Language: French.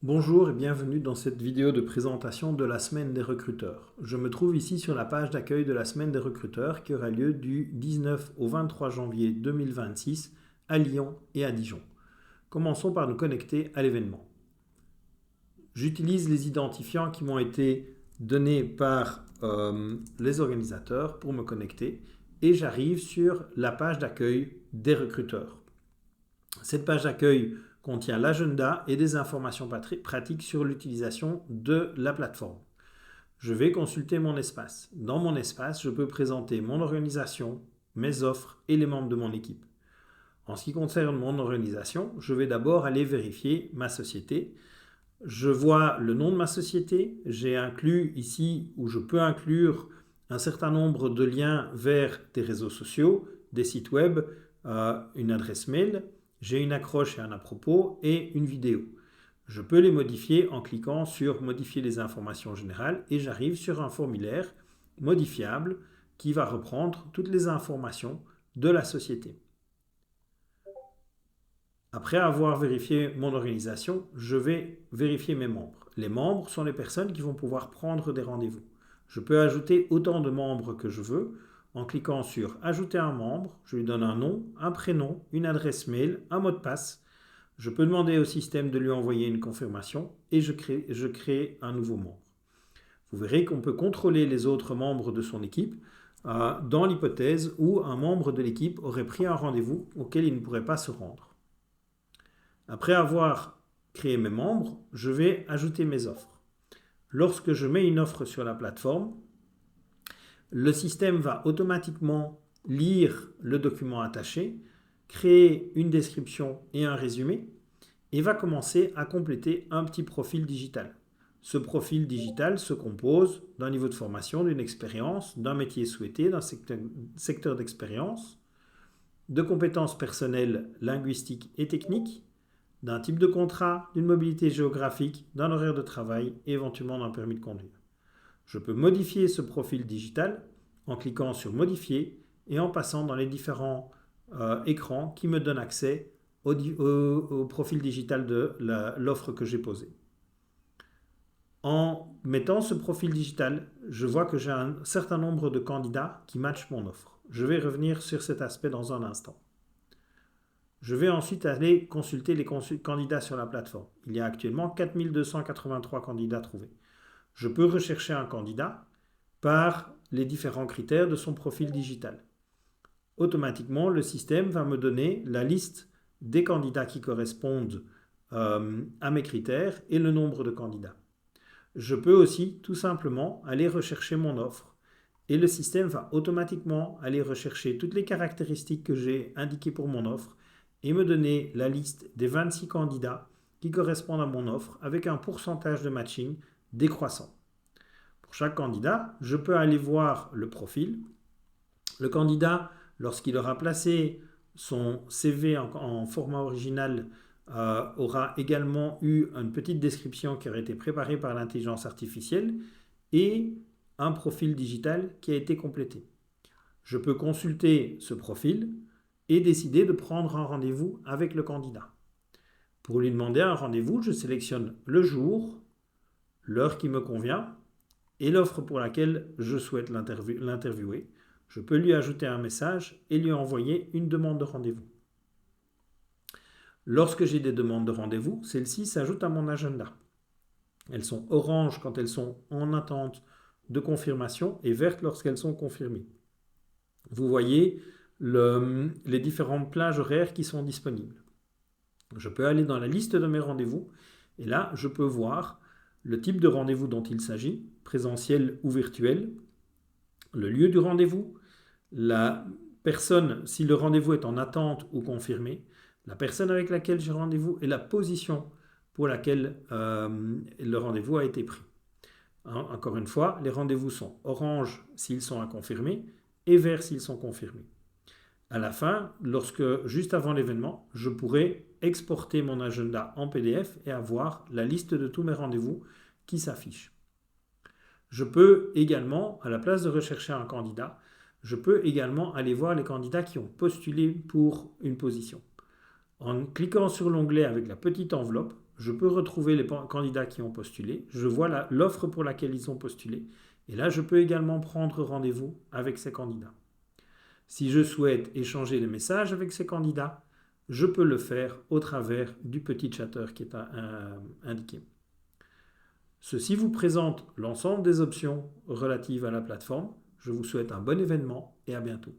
Bonjour et bienvenue dans cette vidéo de présentation de la semaine des recruteurs. Je me trouve ici sur la page d'accueil de la semaine des recruteurs qui aura lieu du 19 au 23 janvier 2026 à Lyon et à Dijon. Commençons par nous connecter à l'événement. J'utilise les identifiants qui m'ont été donnés par les organisateurs pour me connecter et j'arrive sur la page d'accueil des recruteurs. Cette page d'accueil contient l'agenda et des informations pratiques sur l'utilisation de la plateforme. Je vais consulter mon espace. Dans mon espace, je peux présenter mon organisation, mes offres et les membres de mon équipe. En ce qui concerne mon organisation, je vais d'abord aller vérifier ma société. Je vois le nom de ma société. J'ai inclus ici où je peux inclure un certain nombre de liens vers des réseaux sociaux, des sites web, une adresse mail. J'ai une accroche et un à propos et une vidéo. Je peux les modifier en cliquant sur modifier les informations générales et j'arrive sur un formulaire modifiable qui va reprendre toutes les informations de la société. Après avoir vérifié mon organisation, je vais vérifier mes membres. Les membres sont les personnes qui vont pouvoir prendre des rendez-vous. Je peux ajouter autant de membres que je veux en cliquant sur ajouter un membre. Je lui donne un nom, un prénom, une adresse mail, un mot de passe. Je peux demander au système de lui envoyer une confirmation et je crée un nouveau membre. Vous verrez qu'on peut contrôler les autres membres de son équipe dans l'hypothèse où un membre de l'équipe aurait pris un rendez-vous auquel il ne pourrait pas se rendre. Après avoir créé mes membres, je vais ajouter mes offres. Lorsque je mets une offre sur la plateforme, le système va automatiquement lire le document attaché, créer une description et un résumé et va commencer à compléter un petit profil digital. Ce profil digital se compose d'un niveau de formation, d'une expérience, d'un métier souhaité, d'un secteur d'expérience, de compétences personnelles, linguistiques et techniques, d'un type de contrat, d'une mobilité géographique, d'un horaire de travail et éventuellement d'un permis de conduire. Je peux modifier ce profil digital en cliquant sur modifier et en passant dans les différents écrans qui me donnent accès au profil digital de l'offre que j'ai posée. En mettant ce profil digital, je vois que j'ai un certain nombre de candidats qui matchent mon offre. Je vais revenir sur cet aspect dans un instant. Je vais ensuite aller consulter les candidats sur la plateforme. Il y a actuellement 4283 candidats trouvés. Je peux rechercher un candidat par les différents critères de son profil digital. Automatiquement, le système va me donner la liste des candidats qui correspondent à mes critères et le nombre de candidats. Je peux aussi tout simplement aller rechercher mon offre et le système va automatiquement aller rechercher toutes les caractéristiques que j'ai indiquées pour mon offre et me donner la liste des 26 candidats qui correspondent à mon offre avec un pourcentage de matching décroissant. Pour chaque candidat, je peux aller voir le profil. Le candidat, lorsqu'il aura placé son CV en format original, aura également eu une petite description qui aurait été préparée par l'intelligence artificielle et un profil digital qui a été complété. Je peux consulter ce profil et décider de prendre un rendez-vous avec le candidat. Pour lui demander un rendez-vous, je sélectionne le jour, l'heure qui me convient et l'offre pour laquelle je souhaite l'interviewer. Je peux lui ajouter un message et lui envoyer une demande de rendez-vous. Lorsque j'ai des demandes de rendez-vous, celles-ci s'ajoutent à mon agenda. Elles sont orange quand elles sont en attente de confirmation et vertes lorsqu'elles sont confirmées. Vous voyez les différentes plages horaires qui sont disponibles. Je peux aller dans la liste de mes rendez-vous et là, je peux voir le type de rendez-vous dont il s'agit, présentiel ou virtuel, le lieu du rendez-vous, la personne, si le rendez-vous est en attente ou confirmé, la personne avec laquelle j'ai rendez-vous et la position pour laquelle le rendez-vous a été pris. Encore une fois, les rendez-vous sont orange s'ils sont à confirmer et vert s'ils sont confirmés. À la fin, juste avant l'événement, je pourrai exporter mon agenda en PDF et avoir la liste de tous mes rendez-vous qui s'affiche. Je peux également, à la place de rechercher un candidat, je peux également aller voir les candidats qui ont postulé pour une position. En cliquant sur l'onglet avec la petite enveloppe, je peux retrouver les candidats qui ont postulé. Je vois l'offre pour laquelle ils ont postulé. Et là, je peux également prendre rendez-vous avec ces candidats. Si je souhaite échanger des messages avec ces candidats, je peux le faire au travers du petit chatter qui est indiqué. Ceci vous présente l'ensemble des options relatives à la plateforme. Je vous souhaite un bon événement et à bientôt.